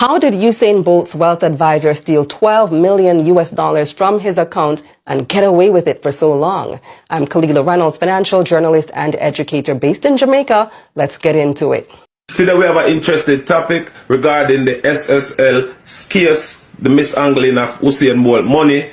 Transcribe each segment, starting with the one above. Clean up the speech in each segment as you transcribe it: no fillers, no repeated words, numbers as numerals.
How did Usain Bolt's wealth advisor steal 12 million US dollars from his account and get away with it for so long? I'm Kagira Reynolds, financial journalist and educator based in Jamaica. Let's get into it. Today we have an interesting topic regarding the SSL case, the mishandling of Usain Bolt money.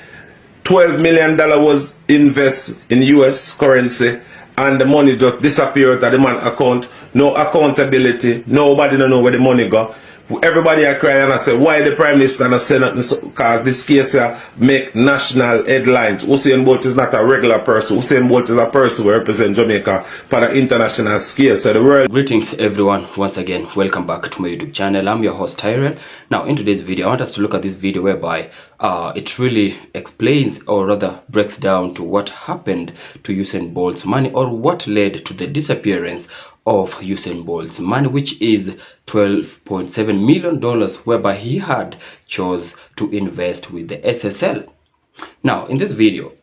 $12 million was invested in US currency and the money just disappeared at the man's account. No accountability. Nobody don't know where the money go. Everybody are crying and I say, why the Prime Minister not saying nothing? Because this case make national headlines. Usain Bolt is not a regular person. Usain Bolt is a person who represents Jamaica for the international scale. So the world. Greetings everyone, once again, welcome back to my YouTube channel. I'm your host Hilary. Now in today's video, I want us to look at this video whereby it really explains, or rather breaks down to what happened to Usain Bolt's money, or what led to the disappearance of Usain Bolt's money, which is $12.7 million, whereby he had chose to invest with the SSL. Now in this video,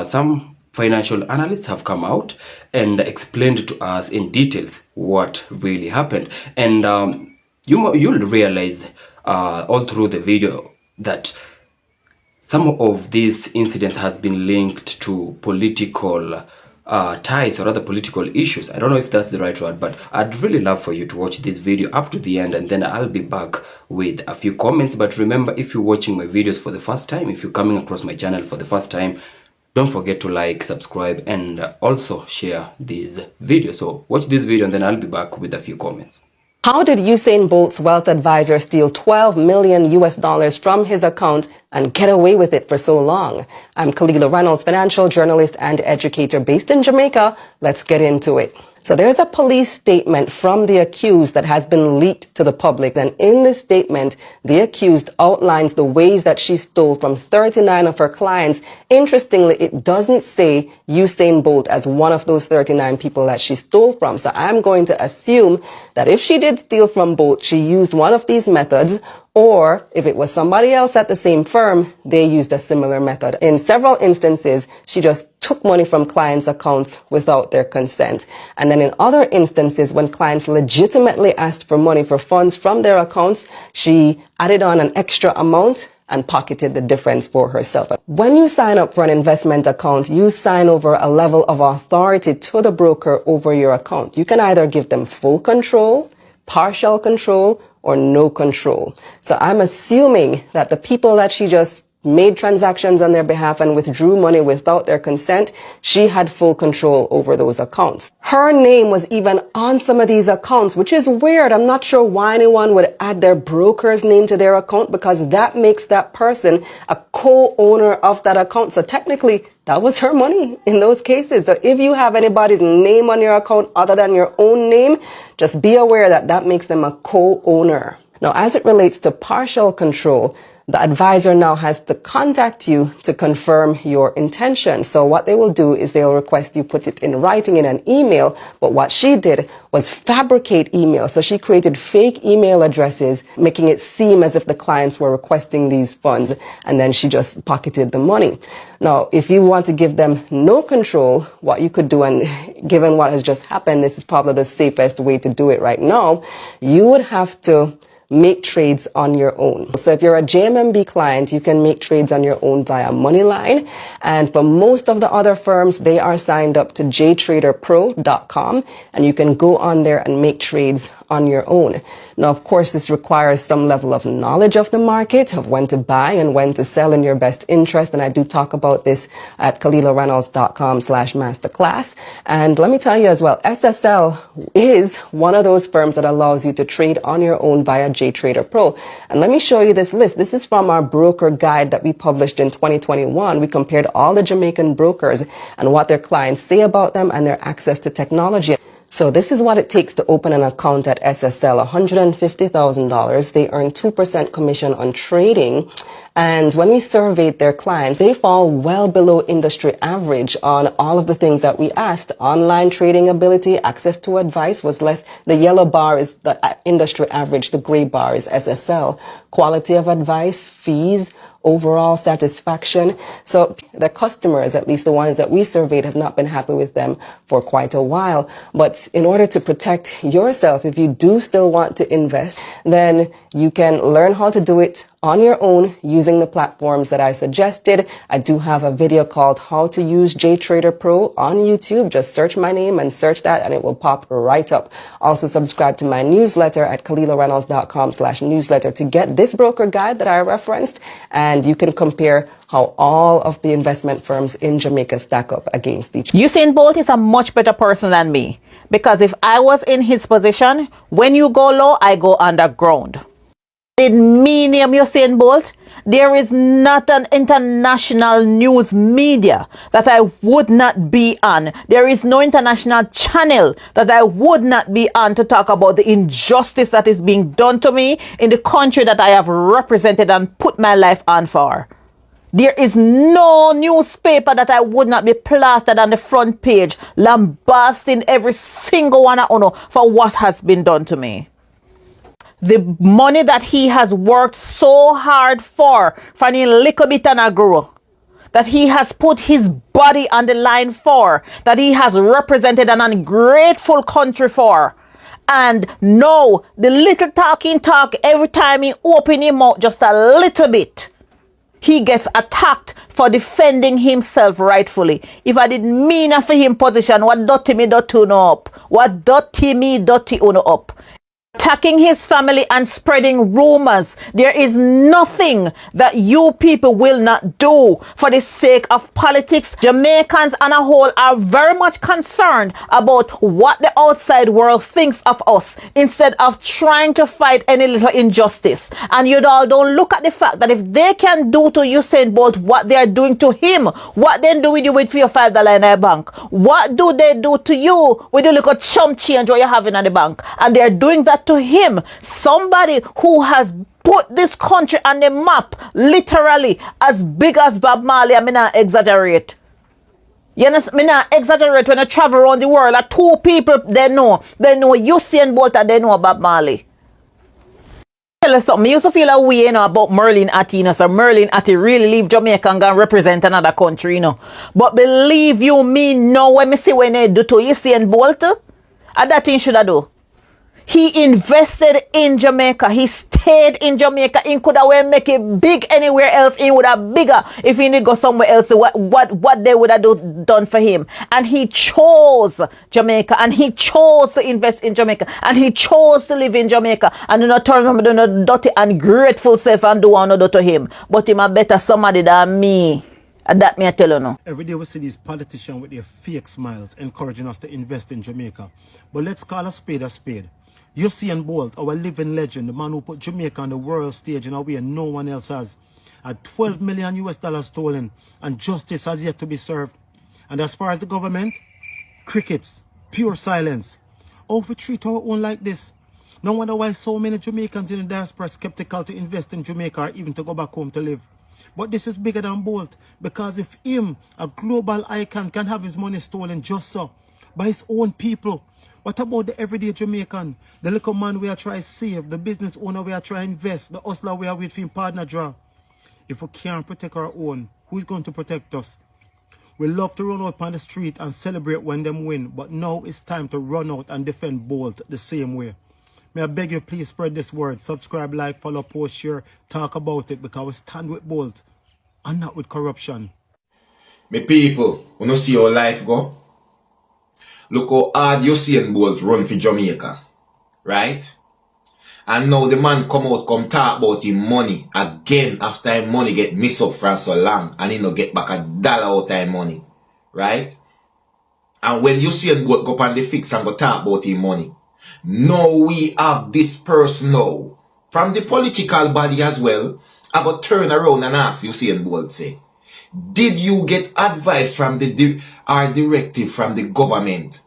some financial analysts have come out and explained to us in details what really happened, and you'll realize all through the video that some of these incidents has been linked to political ties, or other political issues. I don't know if that's the right word, but I'd really love for you to watch this video up to the end, and then I'll be back with a few comments. But remember, if you're watching my videos for the first time, if you're coming across my channel for the first time, don't forget to like, subscribe, and also share this video. So watch this video and then I'll be back with a few comments. How did Usain Bolt's wealth advisor steal 12 million US dollars from his account and get away with it for so long? I'm Kagira Reynolds, financial journalist and educator based in Jamaica. Let's get into it. So there's a police statement from the accused that has been leaked to the public. And in this statement, the accused outlines the ways that she stole from 39 of her clients. Interestingly, it doesn't say Usain Bolt as one of those 39 people that she stole from. So I'm going to assume that if she did steal from Bolt, she used one of these methods, or if it was somebody else at the same firm, they used a similar method. In several instances, she just took money from clients' accounts without their consent. And then in other instances, when clients legitimately asked for money, for funds from their accounts, she added on an extra amount and pocketed the difference for herself. When you sign up for an investment account, you sign over a level of authority to the broker over your account. You can either give them full control, partial control, or no control. So I'm assuming that the people that she just made transactions on their behalf and withdrew money without their consent, she had full control over those accounts. Her name was even on some of these accounts, which is weird. I'm not sure why anyone would add their broker's name to their account, because that makes that person a co-owner of that account. So technically, that was her money in those cases. So if you have anybody's name on your account other than your own name, just be aware that that makes them a co-owner. Now, as it relates to partial control, the advisor now has to contact you to confirm your intention. So what they will do is they'll request you put it in writing in an email. But what she did was fabricate email. So she created fake email addresses, making it seem as if the clients were requesting these funds. And then she just pocketed the money. Now, if you want to give them no control, what you could do, and given what has just happened, this is probably the safest way to do it right now, you would have to make trades on your own. So if you're a JMMB client, you can make trades on your own via Moneyline. And for most of the other firms, they are signed up to jtraderpro.com, and you can go on there and make trades on your own. Now, of course, this requires some level of knowledge of the market, of when to buy and when to sell in your best interest. And I do talk about this at KalilaReynolds.com/masterclass. And let me tell you as well, SSL is one of those firms that allows you to trade on your own via JTrader Pro. And let me show you this list. This is from our broker guide that we published in 2021. We compared all the Jamaican brokers and what their clients say about them and their access to technology. So this is what it takes to open an account at SSL, $150,000. They earn 2% commission on trading. And when we surveyed their clients, they fall well below industry average on all of the things that we asked. Online trading ability, access to advice was less. The yellow bar is the industry average. The gray bar is SSL. Quality of advice, fees, overall satisfaction. So the customers, at least the ones that we surveyed, have not been happy with them for quite a while. But in order to protect yourself, if you do still want to invest, then you can learn how to do it on your own using the platforms that I suggested. I do have a video called How to Use JTrader Pro on YouTube. Just search my name and search that and it will pop right up. Also subscribe to my newsletter at KalilaReynolds.com/newsletter to get this broker guide that I referenced, and you can compare how all of the investment firms in Jamaica stack up against each other. Usain Bolt is a much better person than me, because if I was in his position, when you go low, I go underground. In me name Usain Bolt, there is not an international news media that I would not be on. There is no international channel that I would not be on to talk about the injustice that is being done to me in the country that I have represented and put my life on for. There is no newspaper that I would not be plastered on the front page, lambasting every single one I own for what has been done to me. The money that he has worked so hard for a little bit and a grow, that he has put his body on the line for, that he has represented an ungrateful country for. And now, the little talk every time he open his mouth just a little bit, he gets attacked for defending himself rightfully. If I didn't mean for him position, what dirty me dirty uno up? What dirty me dirty uno up? Attacking his family and spreading rumors. There is nothing that you people will not do for the sake of politics. Jamaicans on a whole are very much concerned about what the outside world thinks of us, instead of trying to fight any little injustice. And you all don't look at the fact that if they can do to Usain Bolt what they are doing to him, what then do we do with your $5 in their bank? What do they do to you with the little chump change what you're having at the bank? And they're doing that to him, somebody who has put this country on the map literally as big as Bob Marley. I mean, I exaggerate. You understand? Me not exaggerate when I travel around the world. Like two people they know Usain Bolt and they know Bob Marley. Tell us something. I used to feel a way, about Merlin Atty, so Merlin Atty really leave Jamaica and go represent another country, But believe you me, now when me see when they do to Usain Bolt, and that thing should I do. He invested in Jamaica. He stayed in Jamaica. He could have make it big anywhere else. He would have bigger if he didn't go somewhere else. What they would have done for him. And he chose Jamaica. And he chose to invest in Jamaica. And he chose to live in Jamaica. And do not turn him to no dirty and grateful self and do one to him. But him a better somebody than me. And that me I tell you now. Every day we see these politicians with their fake smiles encouraging us to invest in Jamaica. But let's call a spade a spade. Usain Bolt, our living legend, the man who put Jamaica on the world stage in a way no one else has, had $12 million US stolen, and justice has yet to be served. And as far as the government, crickets, pure silence. Oh, if we treat our own like this, no wonder why so many Jamaicans in the diaspora are skeptical to invest in Jamaica or even to go back home to live. But this is bigger than Bolt, because if him, a global icon, can have his money stolen just so, by his own people, what about the everyday Jamaican? The little man we are trying to save, the business owner we are trying to invest, the hustler we are with him partner draw. If we can't protect our own, who's going to protect us? We love to run out on the street and celebrate when them win, but now it's time to run out and defend Bolt the same way. May I beg you, please spread this word. Subscribe, like, follow, post, share, talk about it, because we stand with Bolt and not with corruption. Me people, when you see how life go, look how hard Usain Bolt run for Jamaica, right? And now the man come talk about him money again after him money get missed up for so long and he no get back $1 out of him money, right? And when Usain Bolt go up on the fix and go talk about him money, now we have this person now from the political body as well. I go turn around and ask Usain Bolt say, did you get advice from the directive from the government,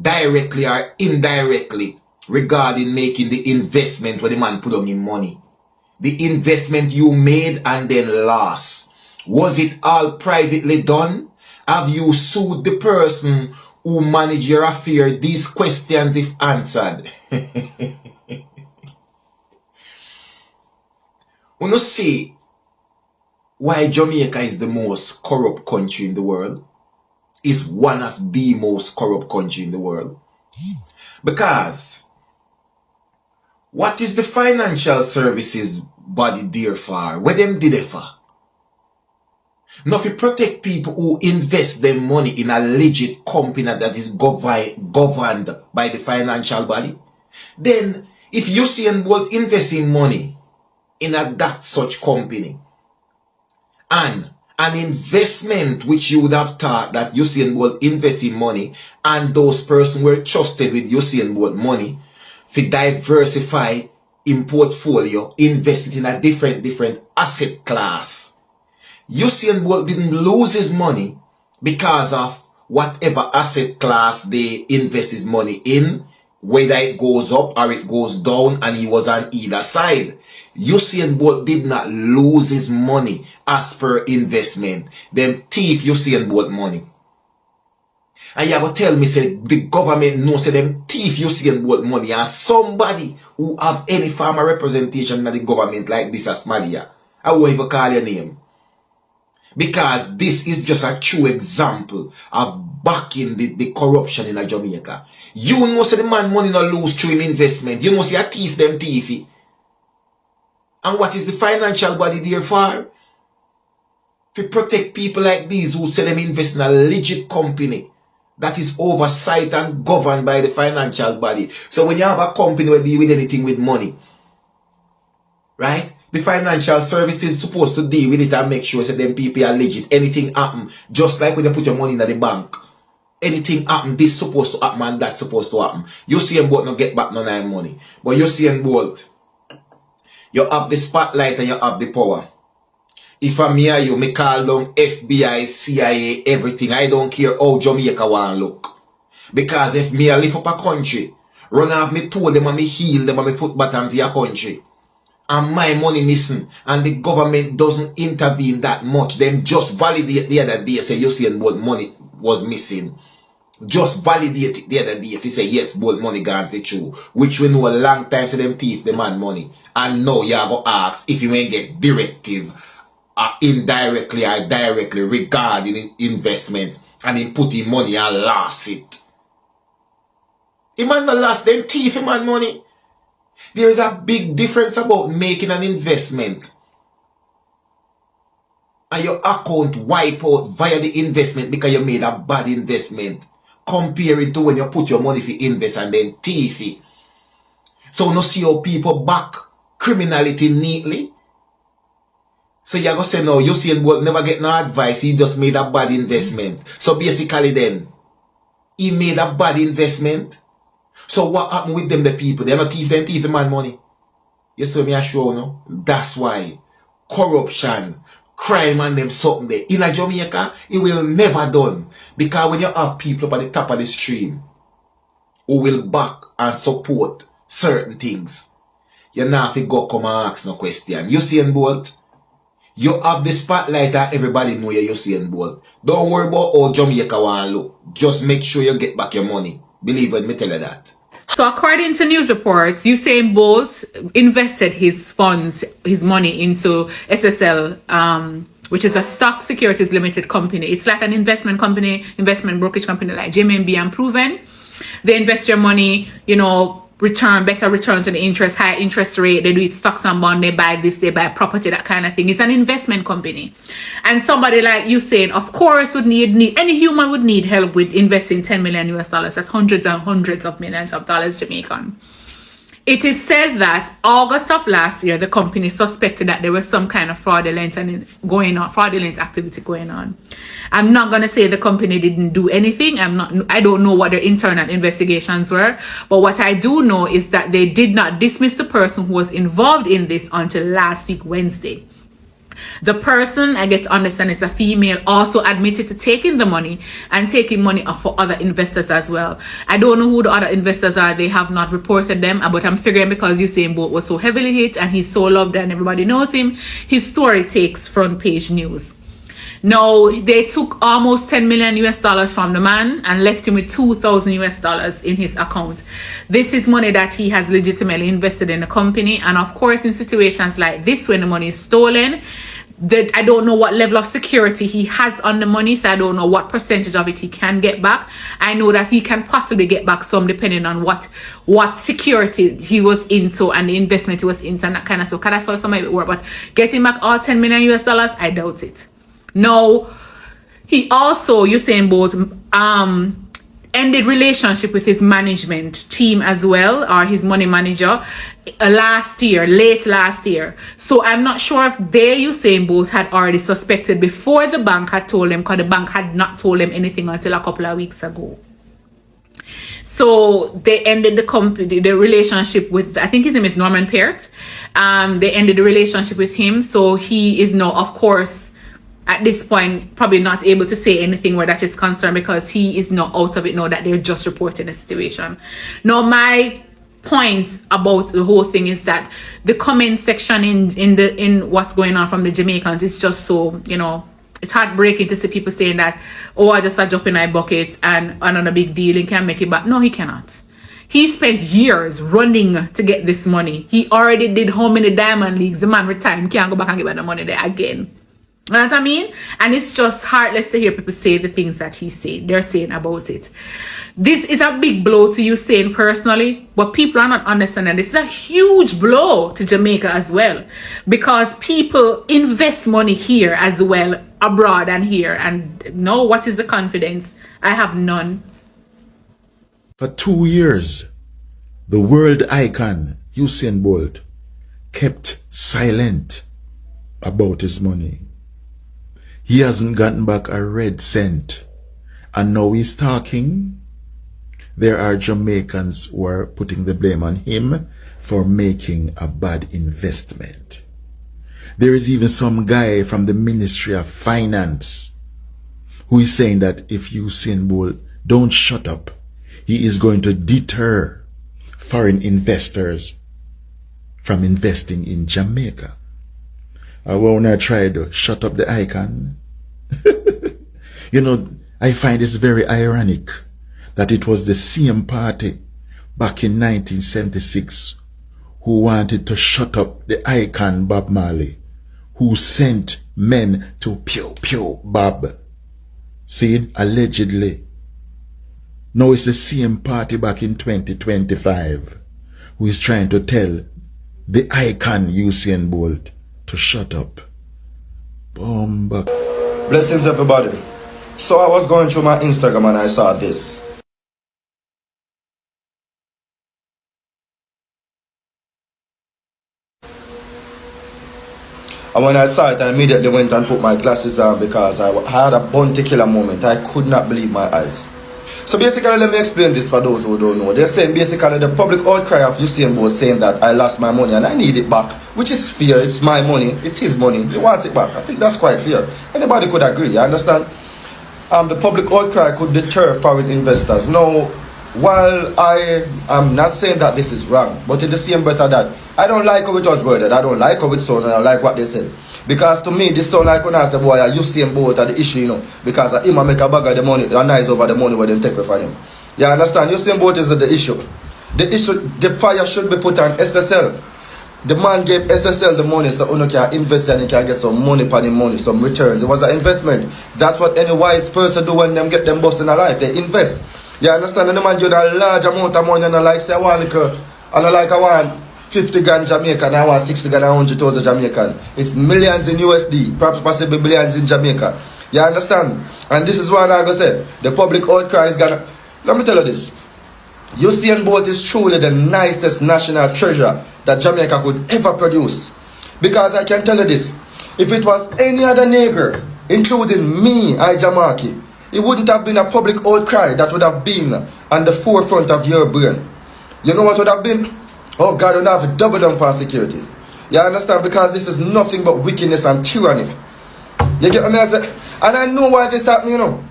directly or indirectly, regarding making the investment where the man put on him money? the investment you made and then lost? Was it all privately done? Have you sued the person who managed your affair? These questions if answered. When you see why Jamaica is the most corrupt country in the world, is one of the most corrupt country in the world. Because what is the financial services body there for? What them did it for? Now, if you protect people who invest their money in a legit company that is governed by the financial body, then if Usain Bolt investing money in that such company, and an investment which you would have thought that Usain Bolt investing money and those persons were trusted with Usain Bolt money to diversify in portfolio, invest it in a different asset class. Usain Bolt didn't lose his money because of whatever asset class they invest his money in, whether it goes up or it goes down, and he was on either side. Usain Bolt did not lose his money as per investment. Them thief Usain Bolt money. And you have to tell me, say, the government knows, say, them thief Usain Bolt money, and somebody who have any form of representation in the government like this as Madia, I won't even call your name. Because this is just a true example of backing the corruption in Jamaica. You know, say the man money not lose through in investment. You know, say a thief them thiefy. And what is the financial body there for? To protect people like these who say them invest in a legit company that is oversight and governed by the financial body. So when you have a company where deal with anything with money, right? The financial services is supposed to deal with it and make sure that them people are legit. Anything happen, just like when you put your money in the bank. Anything happen, this supposed to happen and that's supposed to happen. Usain Bolt not get back none of money. But Usain Bolt, you have the spotlight and you have the power. If I'm here, you may call them FBI, CIA, everything. I don't care how Jamaica want to look. Because if me I live up a country, run off me toe them and me heel them and me foot bottom for your country, and my money missing, and the government doesn't intervene that much, them just validate the other day, say Usain Bolt money was missing. Just validate it the other day if you say yes, Bolt money gone for true, which we know a long time, so them thief the man money. And now you have to ask if you ain't get directive indirectly or directly regarding investment, and he put in money and lost it. The man not lost, them thief the man money. There is a big difference about making an investment and your account wipe out via the investment because you made a bad investment, comparing to when you put your money for invest and then thief it. So you see how people back criminality neatly. So you're going to say, no, Usain Bolt never get no advice, he just made a bad investment. So basically then, he made a bad investment. So what happened with them, the people? They're not thief the man money. You see me a show, no? That's why corruption, crime and them something there. In a Jamaica, it will never done. Because when you have people up at the top of the stream who will back and support certain things, you now have to go come and ask no question. Usain Bolt, you have the spotlight and everybody know you're Usain Bolt. Don't worry about how Jamaica want to look. Just make sure you get back your money. Believe me tell you that. So according to news reports, Usain Bolt invested his funds, his money into SSL, which is a stock securities limited company. It's like an investment company, investment brokerage company like JMB and Proven. They invest your money, you know, better returns on the interest, higher interest rate. They do it stocks and bond. They buy this, they buy property, that kind of thing. It's an investment company. And somebody like Usain, of course, would need any human would need help with investing $10 million US. That's hundreds and hundreds of millions of dollars Jamaican. It is said that August of last year, the company suspected that there was some kind of fraudulent activity going on. I'm not going to say the company didn't do anything. I don't know what their internal investigations were. But what I do know is that they did not dismiss the person who was involved in this until last week, Wednesday. The person, I get to understand, is a female, also admitted to taking the money and taking money off for other investors as well. I don't know who the other investors are. They have not reported them, but I'm figuring because Usain Bolt was so heavily hit and he's so loved and everybody knows him, his story takes front page news. Now, they took almost $10 million US from the man and left him with $2,000 US in his account. This is money that he has legitimately invested in the company. And of course, in situations like this, when the money is stolen, I don't know what level of security he has on the money, so I don't know what percentage of it he can get back. I know that he can possibly get back some depending on what security he was into and the investment he was into and that kind of stuff. That's how some of it work. But getting back all $10 million US, I doubt it. No, he also, Usain Bolt, ended relationship with his management team as well, or his money manager, late last year. So I'm not sure if Usain Bolt had already suspected before the bank had told him, because the bank had not told him anything until a couple of weeks ago. So they ended the relationship with, I think his name is Norman Peart. They ended the relationship with him. So he is now, of course, at this point, probably not able to say anything where that is concerned, because he is not out of it now that they're just reporting the situation. Now, my point about the whole thing is that the comment section in what's going on from the Jamaicans is just so, it's heartbreaking to see people saying that, oh, I just a drop in my bucket and another big deal and can make it back. No, he cannot. He spent years running to get this money. He already did how many diamond leagues? The man retired, can't go back and get back the money there again. You know what I mean? And it's just heartless to hear people say the things that they're saying about it. This is a big blow to Usain personally, but people are not understanding. This is a huge blow to Jamaica as well, because people invest money here as well, abroad and here. And no, what is the confidence? I have none. For 2 years, the world icon, Usain Bolt, kept silent about his money. He hasn't gotten back a red cent. And now he's talking. There are Jamaicans who are putting the blame on him for making a bad investment. There is even some guy from the Ministry of Finance who is saying that if Usain Bolt don't shut up, he is going to deter foreign investors from investing in Jamaica. I wanna try to shut up the icon. I find this very ironic that it was the same party back in 1976 who wanted to shut up the icon Bob Marley, who sent men to pew pew Bob. See, allegedly. Now it's the same party back in 2025 who is trying to tell the icon Usain Bolt to shut up. Bomba. Blessings, everybody. So I was going through my Instagram and I saw this. And when I saw it, I immediately went and put my glasses on because I had a bounty killer moment. I could not believe my eyes. So basically, let me explain this for those who don't know. They're saying basically the public outcry of Usain Bolt saying that I lost my money and I need it back, which is fair. It's my money. It's his money. He wants it back. I think that's quite fair. Anybody could agree. You understand? The public outcry could deter foreign investors. Now, while I am not saying that this is wrong, but in the same breath that I don't like how it was worded. I don't like how it sounded. I don't like what they said. Because to me, this sound like when I say, boy, Usain Bolt are the issue, because him make a bag of the money, a nice over the money where they take away from him. You understand? Usain Bolt is the issue. The fire should be put on SSL. The man gave SSL the money so you can invest and he can get some money for the money, some returns. It was an investment. That's what any wise person do when them get them busting alive. They invest. You understand? And the man give a large amount of money and I like say I want 50 grand Jamaican, I want 60 grand, 100,000 Jamaican. It's millions in USD, perhaps possibly billions in Jamaica. You understand? And this is what I go say. The public outcry is gonna. Let me tell you this. Usain Bolt is truly the nicest national treasure that Jamaica could ever produce. Because I can tell you this. If it was any other nigger, including me, Jamaican, it wouldn't have been a public outcry that would have been on the forefront of your brain. You know what would have been? Oh God, we have double down on security. You understand? Because this is nothing but wickedness and tyranny. You get what I say? And I know why this happening, you know.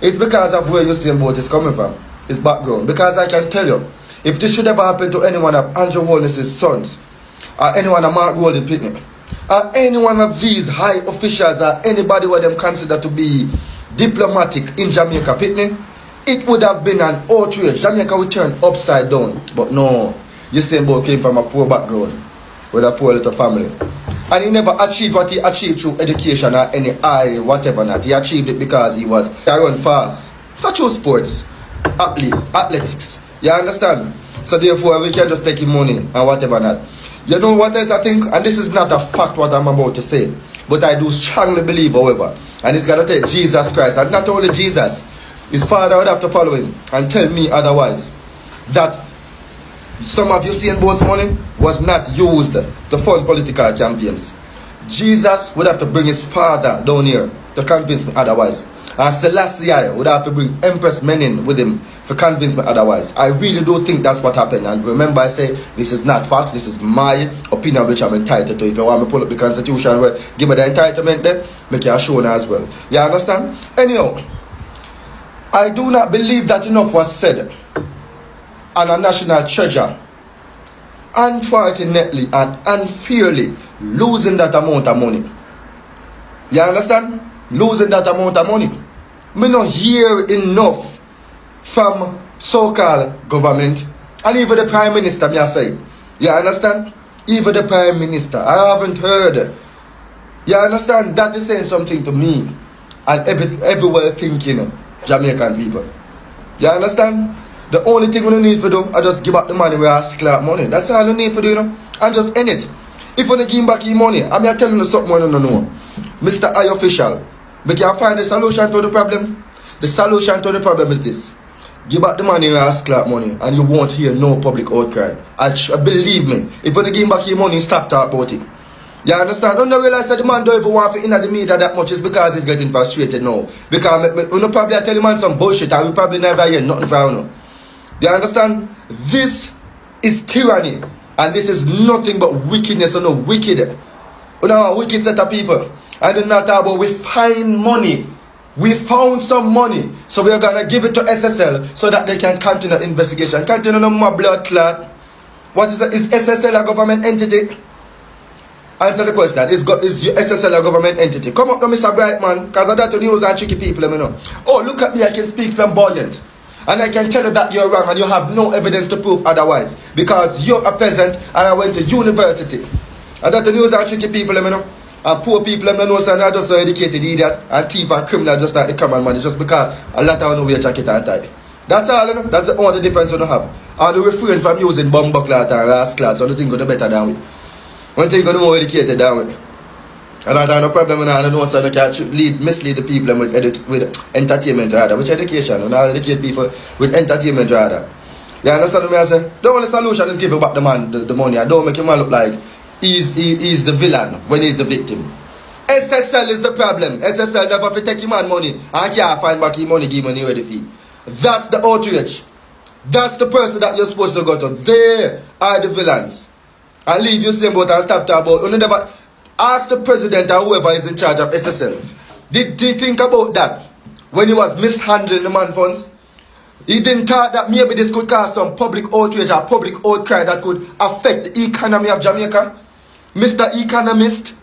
It's because of where Usain Bolt is coming from, his background. Because I can tell you, if this should ever happen to anyone of Andrew Holness's sons, or anyone of Mark Golden Pitney, or any one of these high officials, or anybody who them consider to be diplomatic in Jamaica Pitney, it would have been an outrage. Jamaica would turn upside down. But no, Usain Bolt came from a poor background, with a poor little family. And he never achieved what he achieved through education or any eye, whatever not. He achieved it because he run fast. Such as sports, athletics. You understand? So therefore, we can just take him money and whatever not. You know what else I think? And this is not a fact what I'm about to say. But I do strongly believe, however, and it's got to take Jesus Christ, and not only Jesus, his father would have to follow him and tell me otherwise, that some of Usain Bolt's money was not used to fund political campaigns. Jesus would have to bring his father down here to convince me otherwise. And Selassie would have to bring Empress Menin with him to convince me otherwise. I really do think that's what happened. And remember, I say this is not facts, this is my opinion which I'm entitled to. If you want me to pull up the constitution, well, give me the entitlement there, make you show as well. You understand? Anyhow, I do not believe that enough was said on a national treasure, unfortunately and unfairly losing that amount of money. You understand? Losing that amount of money. Me not hear enough from so-called government and even the Prime Minister, me I say. You understand? Even the Prime Minister. I haven't heard. You understand? That is saying something to me and everywhere thinking Jamaican people. You understand? The only thing we don't need to do is just give up the money we ask money. That's all you need to do, you know? And just end it. If you don't give back your money, I'm here telling you something you don't know. Mr. I official, we can find the solution to the problem. The solution to the problem is this. Give back the money we ask money and you won't hear no public outcry. Believe me, if you don't give back your money, stop talking about it. You understand? Don't realize that the man don't even want to enter the media that much. It's because he's getting frustrated now. Because you probably tell the man some bullshit and we probably never hear nothing from him. You understand? This is tyranny. And this is nothing but wickedness. You know, wicked. You know, a wicked set of people. I do not talk about we find money. We found some money. So we are going to give it to SSL so that they can continue the investigation. Continue no more blood clot. What is it? Is SSL a government entity? Answer the question. Is SSL a government entity? Come up to Mr. Brightman, because I don't news and tricky people, you know. Oh, look at me, I can speak flamboyant. And I can tell you that you're wrong and you have no evidence to prove otherwise. Because you're a peasant and I went to university. And that the news and tricky people, you know. And poor people, you know, so not just so educated idiot and thief and criminal just like the common man. It's just because a lot of them know wear jacket and tie. That's all, you know. That's the only difference you don't have. And we refrain from using bomb cloth and ass cloth, so the thing go better than we. One thing you go more educated than we. And I don't have no problem with that. I know so they can mislead the people with entertainment rather. Which education? You know, educate people with entertainment rather. You understand what I say? The only solution is giving back the man the money. I don't make him man look like he's the villain when he's the victim. SSL is the problem. SSL never fi take him man money and can't find back his money, give money ready fee. That's the outrage. That's the person that you're supposed to go to. They are the villains. And leave you same boat and stop talking about. You never ask the president or whoever is in charge of SSL. Did he think about that when he was mishandling the man funds? He didn't thought that maybe this could cause some public outrage or public outcry that could affect the economy of Jamaica. Mr. Economist,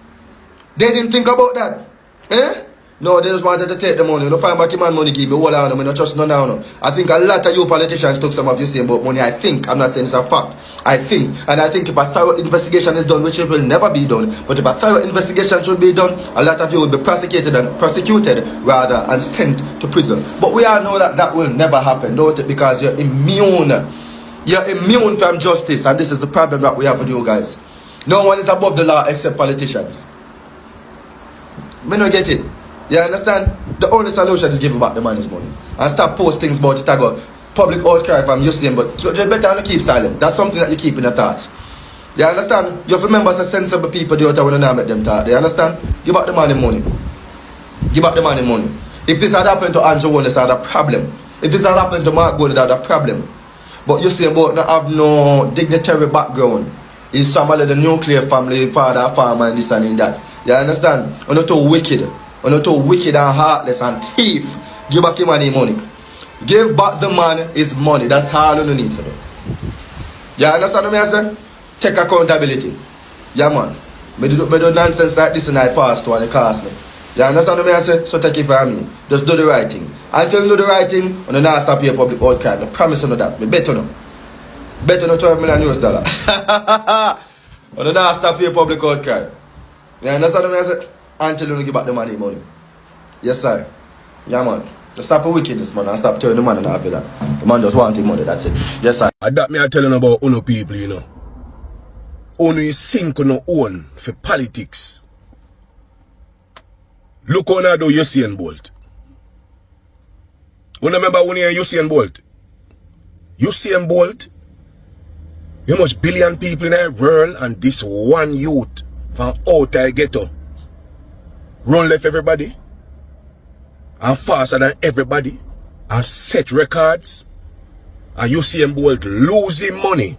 they didn't think about that. Eh? No, they just wanted to take the money. No find back man money, give me all on them. I don't trust no now. No. I think a lot of you politicians took some of you saying about money. I think, I'm not saying it's a fact. I think, and I think if a thorough investigation is done, which it will never be done, but if a thorough investigation should be done, a lot of you will be prosecuted rather and sent to prison. But we all know that that will never happen, don't it? Because you're immune. You're immune from justice, and this is the problem that we have with you guys. No one is above the law except politicians. We don't get it. You understand? The only solution is give back the man's money. And stop posting things about it. I got public outcry from Usain, but you better not keep silent. That's something that you keep in your thoughts. You understand? You have to remember some sensible people do it when you not make them talk. You understand? Give back the man money. Give back the man money. If this had happened to Andrew Holness, that's a problem. If this had happened to Mark Golden, that's a problem. But Usain Bolt not have no dignitary background. He's from the nuclear family, father, farmer, and this and that. You understand? You're not too wicked. You're not too wicked and heartless and thief. Give back him money. Give back the man his money. That's all you need to do. You understand what I say? Take accountability. Yeah, man. Me do nonsense like this and I pass to and it cost me. You understand what I say? So take it from me. Just do the right thing. Until you do the right thing, you don't stop your public outcry. I promise you that. I bet you no. Bet you no $12 million US. You don't stop your public outcry. You understand what I say? Until you don't give back the money. Yes, sir. Yeah, man. Just stop the wickedness, man, and stop turning the man in after that. The man just want his money, that's it. Yes, sir. That me I telling about uno people, you know. Uno is sink on own for politics. Look on how do Usain Bolt. You remember when you Usain Bolt? Usain Bolt, how much billion people in the world and this one youth from outside ghetto run left everybody and faster than everybody and set records, and Usain Bolt losing money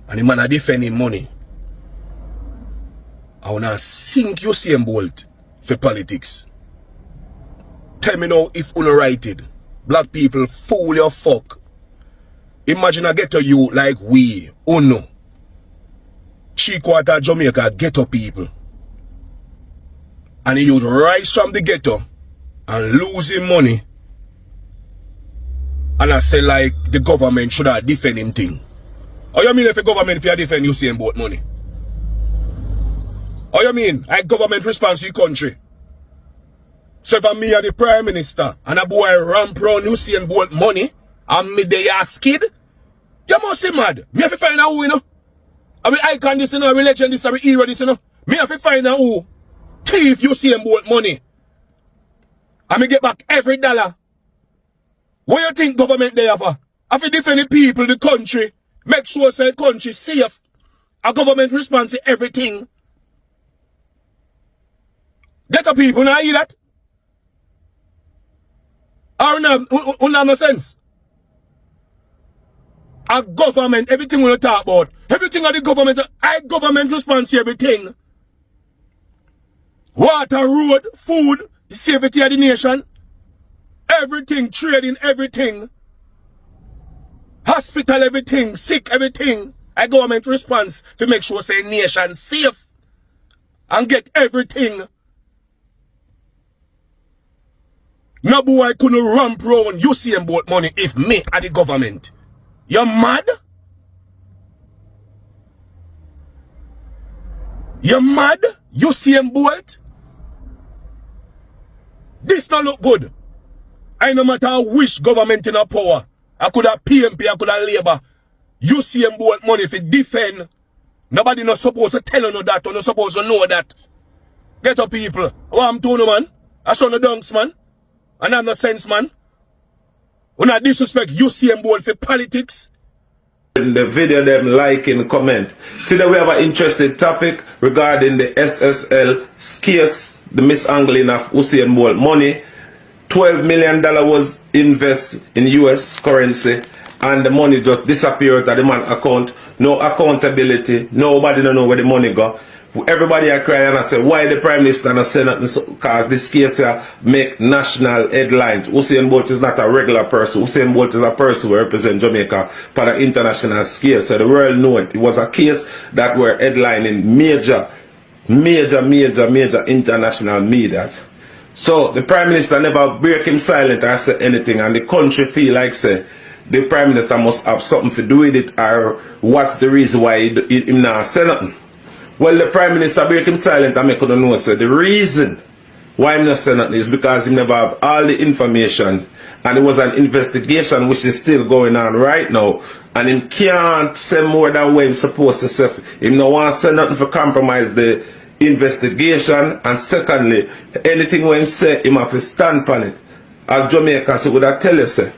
and the man are defending money. I wanna sink Usain Bolt for politics. Tell me now if you right it. Black people fool your fuck. Imagine I get to you like we, Uno. 3/4 Jamaica ghetto people. And you'd rise from the ghetto and losing money. And I say like the government should have defend him thing. How you mean if the government if you defend Usain Bolt money? How you mean? Like government response to the country. So if I'm me as the Prime Minister and a boy ramp round Usain Bolt money and me they are skid, you must be mad. Me have to find out who, you know. I mean icon this, you know, religion this, I mean hero this, you know. Me have to find out who thief Usain Bolt money. And me get back every dollar. What you think government they have for? Have to defend the people, the country, make sure say the country safe. A government response to everything. Get the people now hear that? Or not no sense. A government, everything we talk about, everything of the government, government response to everything. Water, road, food, safety of the nation, everything, trading, everything. Hospital, everything, sick, everything. A government response to make sure say nation safe and get everything. No boy couldn't ramp round Usain Bolt money if me are the government. You mad? You mad? Usain Bolt? This not look good. I no matter how wish government in a power. I could have PMP, I could have Labour. Usain Bolt money if it defend. Nobody not supposed to tell you that or not supposed to know that. Get up people. What I'm doing, man? I saw the dunks, man. And I'm no sense, man. When I disrespect Usain Bolt for politics. In the video, them like and comment. Today we have an interesting topic regarding the SSL case, the mishandling of Usain Bolt money. $12 million was invested in US currency and the money just disappeared at the man account. No accountability. Nobody don't know where the money go. Everybody are crying and I say, why the Prime Minister not saying nothing? Because this case make national headlines. Usain Bolt is not a regular person. Usain Bolt is a person who represents Jamaica for the international scale. So the world know it. It was a case that were headlining major international media. So the Prime Minister never break him silent or say anything, and the country feel like say the Prime Minister must have something to do with it, or what's the reason why he not say nothing. Well, the Prime Minister break him silent and make you know say the reason why I'm not saying nothing is because he never have all the information, and it was an investigation which is still going on right now, and he can't say more than what he's supposed to say. He no want to say nothing for compromise the investigation, and secondly, anything when him say, him have to stand on it. As Jamaicans would I tell you, say,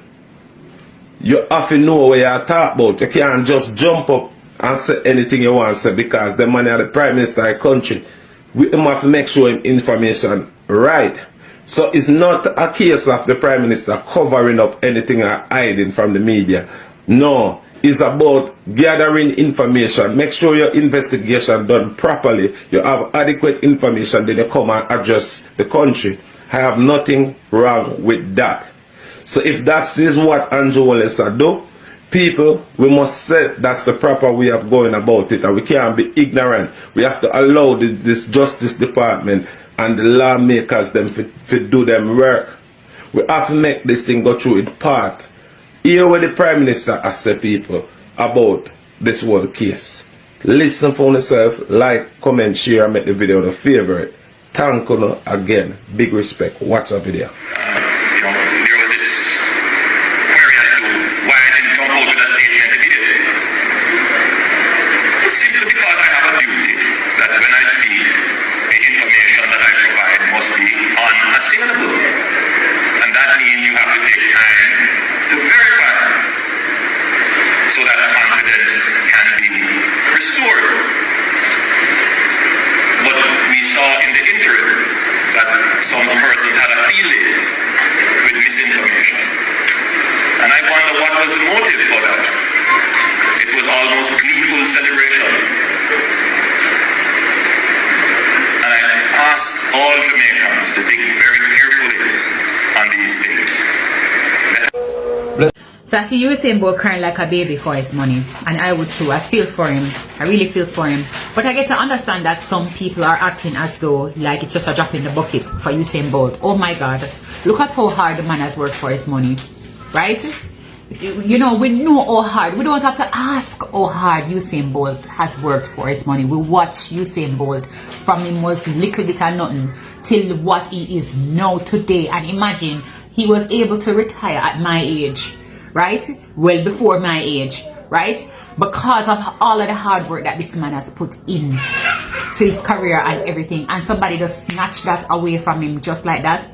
you have to know what you are talking about. You can't just jump up and say anything you want to say, because the money of the Prime Minister of the country, we have to make sure him information right. So it's not a case of the Prime Minister covering up anything or hiding from the media. No, is about gathering information. Make sure your investigation done properly. You have adequate information, then you come and address the country. I have nothing wrong with that. So if that is what Andrew Wallace do, people, we must say that's the proper way of going about it, and we can't be ignorant. We have to allow this Justice Department and the lawmakers them to do them work. We have to make this thing go through its part. Hear what the Prime Minister has said, people, about this whole case. Listen for yourself, like, comment, share, and make the video the favorite. Thank you again. Big respect. Watch the video. There was this query as to why I didn't come out with a statement immediately. Simply because I have a duty that when I speak, the information that I provide must be unassailable. And that means you have to take time to verify so that confidence can be restored. But we saw in the interim that some persons had a feeling with misinformation. And I wonder what was the motive for that. It was almost gleeful celebration. And I ask all Jamaicans to think very carefully on these things. So I see Usain Bolt crying like a baby for his money, and I would too. I feel for him. I really feel for him. But I get to understand that some people are acting as though like it's just a drop in the bucket for Usain Bolt. Oh my God. Look at how hard the man has worked for his money. Right? You know, we know how hard. We don't have to ask how hard Usain Bolt has worked for his money. We watch Usain Bolt from him was little bit of nothing till what he is now today. And imagine he was able to retire at my age. Right? Well before my age, right? Because of all of the hard work that this man has put in to his career and everything, and somebody just snatch that away from him just like that.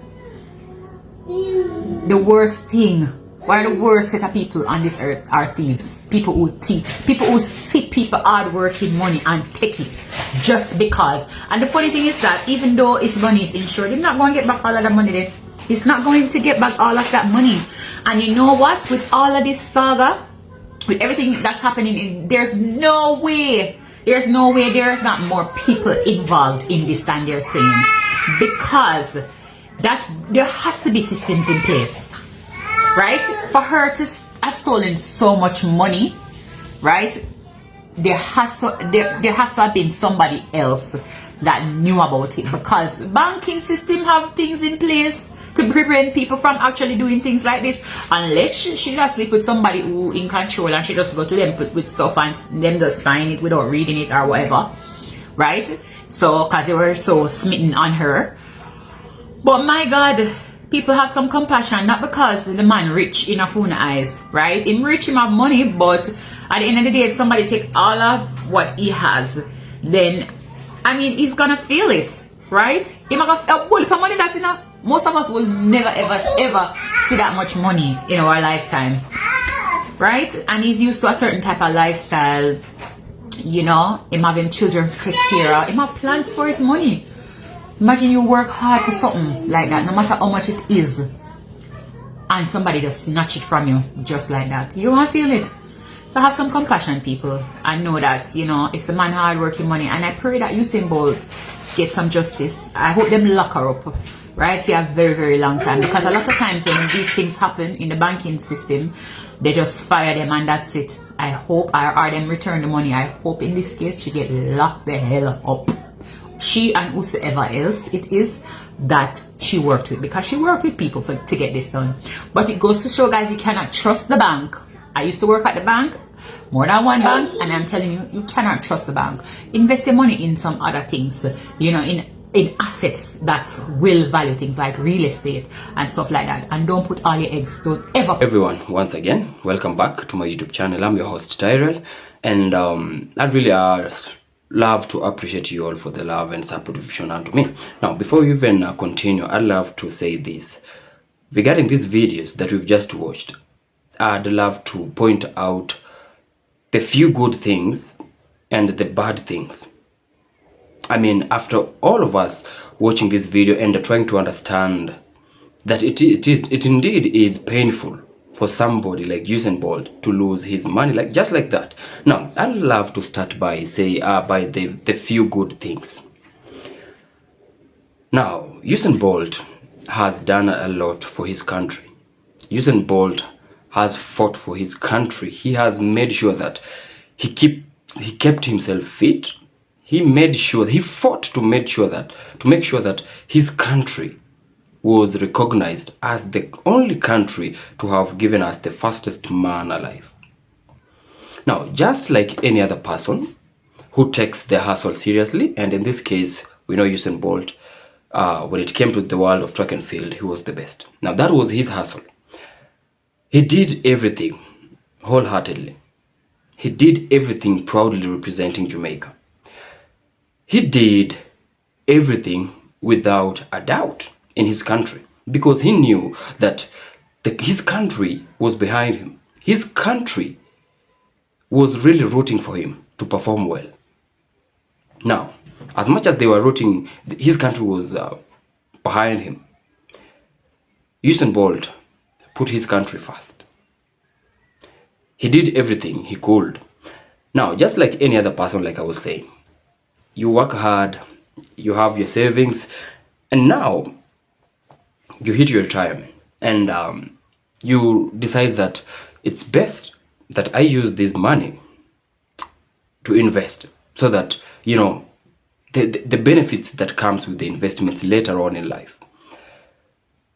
The worst thing, one of the worst set of people on this earth are thieves. People who thief, people who see people hard working money and take it just because. And the funny thing is that even though his money is insured, he's not going to get back all of the money there. He's not going to get back all of that money. And you know what? With all of this saga, with everything that's happening, there's no way there's not more people involved in this than they're saying. Because that there has to be systems in place. Right? For her to have stolen so much money, right? There has to have been somebody else that knew about it, because banking system have things in place to prevent people from actually doing things like this, unless she just sleep with somebody who in control and she just go to them with stuff and them just sign it without reading it or whatever, right? So because they were so smitten on her. But my God, people have some compassion, not because the man rich in a phone eyes, right? Him rich, him have money, but at the end of the day, if somebody take all of what he has, then I mean he's gonna feel it, right? He might have a bullet for money that's enough. Most of us will never ever see that much money in our lifetime, right? And he's used to a certain type of lifestyle, you know. Him having children to take care of. Him have plans for his money. Imagine you work hard for something like that, no matter how much it is, and somebody just snatch it from you just like that. You won't feel it. So have some compassion, people, and know that, you know, it's a man hard working money. And I pray that Usain Bolt get some justice. I hope them lock her up, right, for a very long time, because a lot of times when these things happen in the banking system, they just fire them and that's it. I hope, or them return the money. I hope in this case she get locked the hell up. She and whosoever else it is that she worked with, because she worked with people to get this done. But it goes to show, guys, you cannot trust the bank. I used to work at the bank, more than one bank, and I'm telling you, you cannot trust the bank. Invest your money in some other things, you know, in assets that will value, things like real estate and stuff like that. And don't put all your eggs, don't ever. Everyone, once again, welcome back to my YouTube channel. I'm your host Tyrell, and I'd really love to appreciate you all for the love and support you've shown unto me. Now, before we even continue, I'd love to say this regarding these videos that we've just watched. I'd love to point out the few good things and the bad things. I mean, after all of us watching this video and trying to understand that it indeed is painful for somebody like Usain Bolt to lose his money just like that. Now, I'd love to start by by the few good things. Now, Usain Bolt has done a lot for his country. Usain Bolt has fought for his country. He has made sure that he kept himself fit. He fought to make sure that his country was recognized as the only country to have given us the fastest man alive. Now, just like any other person who takes their hustle seriously, and in this case, we know Usain Bolt, when it came to the world of track and field, he was the best. Now, that was his hustle. He did everything wholeheartedly. He did everything proudly representing Jamaica. He did everything without a doubt in his country, because he knew that his country was behind him. His country was really rooting for him to perform well. Now, as much as they were rooting, his country was behind him. Usain Bolt put his country first. He did everything he could. Now, just like any other person, like I was saying, you work hard, you have your savings, and now you hit your retirement, and you decide that it's best that I use this money to invest, so that, you know, the benefits that comes with the investments later on in life.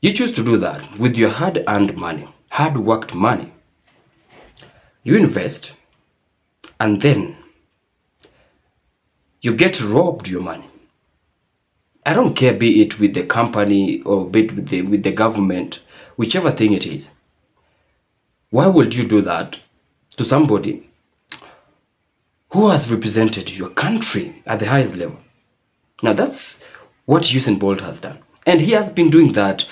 You choose to do that with your hard-earned money, hard-worked money. You invest, and then you get robbed your money. I don't care, be it with the company or be it with the government, whichever thing it is. Why would you do that to somebody who has represented your country at the highest level? Now, that's what Usain Bolt has done. And he has been doing that,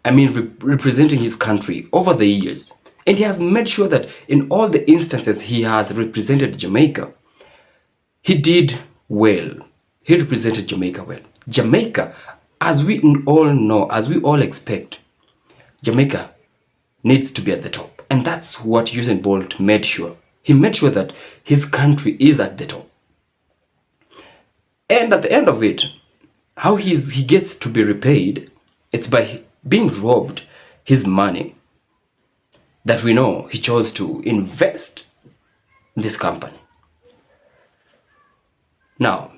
representing his country over the years. And he has made sure that in all the instances he has represented Jamaica, he did well. He represented Jamaica well. Jamaica, as we all know, as we all expect, Jamaica needs to be at the top. And that's what Usain Bolt made sure. He made sure that his country is at the top. And at the end of it, how he gets to be repaid, it's by being robbed his money that we know he chose to invest in this company. Now,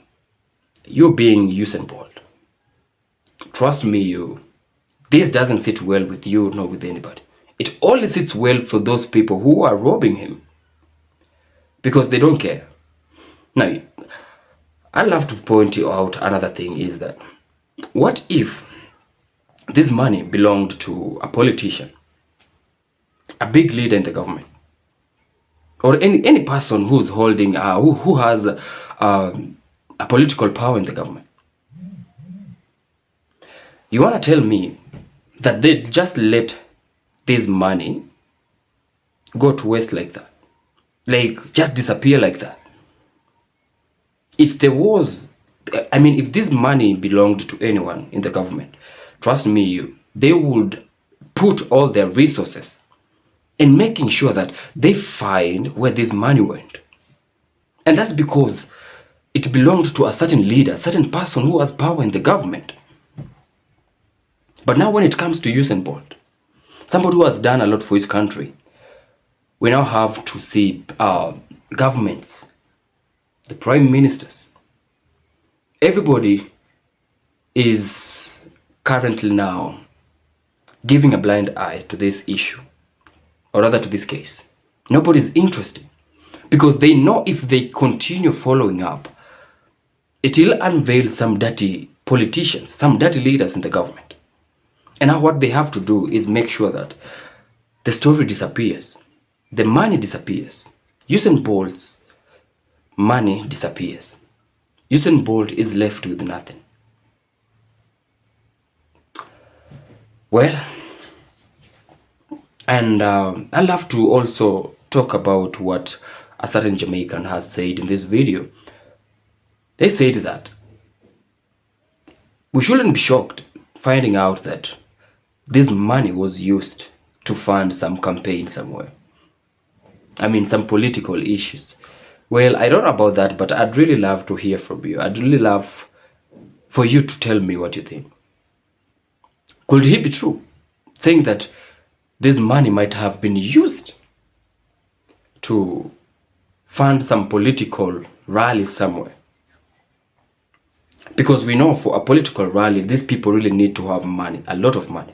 you being Usain Bolt, trust me, this doesn't sit well with you nor with anybody. It only sits well for those people who are robbing him, because they don't care. Now, I'd love to point you out another thing is that, what if this money belonged to a politician, a big leader in the government, or any person who's holding, who has a political power in the government? You want to tell me that they just let this money go to waste like that? Like, just disappear like that? If this money belonged to anyone in the government, trust me, they would put all their resources in making sure that they find where this money went. And that's because it belonged to a certain leader, a certain person who has power in the government. But now when it comes to Usain Bolt, somebody who has done a lot for his country, we now have to see governments, the prime ministers, everybody is currently now giving a blind eye to this issue, or rather to this case. Nobody's interested, because they know if they continue following up, it will unveil some dirty politicians, some dirty leaders in the government. And now what they have to do is make sure that the story disappears, the money disappears. Usain Bolt's money disappears. Usain Bolt is left with nothing. Well, and I'd love to also talk about what a certain Jamaican has said in this video. They said that we shouldn't be shocked finding out that this money was used to fund some campaign somewhere. I mean, some political issues. Well, I don't know about that, but I'd really love to hear from you. I'd really love for you to tell me what you think. Could he be true, saying that this money might have been used to fund some political rally somewhere? Because we know for a political rally, these people really need to have money, a lot of money.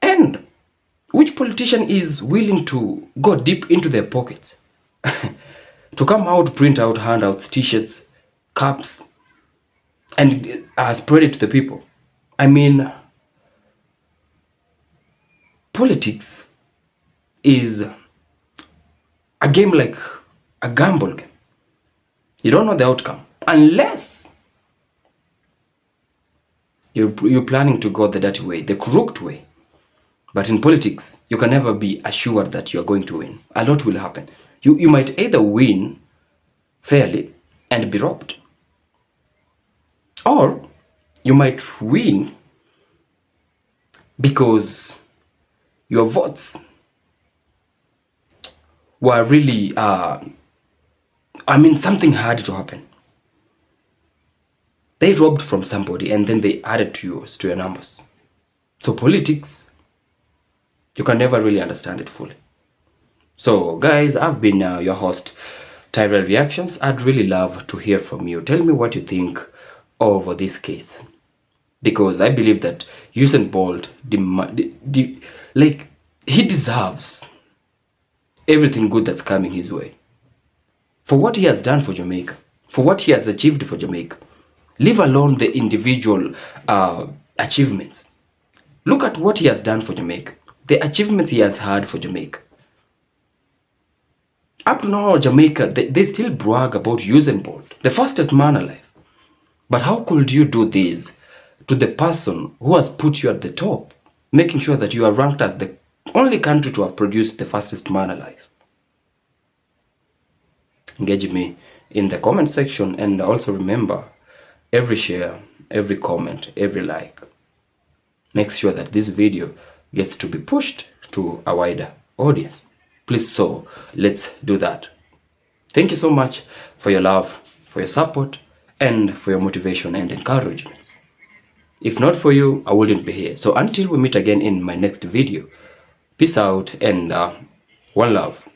And which politician is willing to go deep into their pockets to come out, print out handouts, t-shirts, cups, and spread it to the people? I mean, politics is a game like a gamble game. You don't know the outcome unless you're planning to go the dirty way, the crooked way. But in politics, you can never be assured that you are going to win. A lot will happen. You might either win fairly and be robbed, or you might win because your votes were really, something had to happen. They robbed from somebody and then they added to yours, to your numbers. So politics, you can never really understand it fully. So guys, I've been your host, Tyrell Reactions. I'd really love to hear from you. Tell me what you think over this case. Because I believe that Usain Bolt, he deserves everything good that's coming his way. For what he has done for Jamaica, for what he has achieved for Jamaica, leave alone the individual achievements. Look at what he has done for Jamaica, the achievements he has had for Jamaica. Up to now, Jamaica, they still brag about Usain Bolt, the fastest man alive. But how could you do this to the person who has put you at the top, making sure that you are ranked as the only country to have produced the fastest man alive? Engage me in the comment section, and also remember, every share, every comment, every like makes sure that this video gets to be pushed to a wider audience. Please, so let's do that. Thank you so much for your love, for your support, and for your motivation and encouragement. If not for you, I wouldn't be here. So until we meet again in my next video, peace out and one love.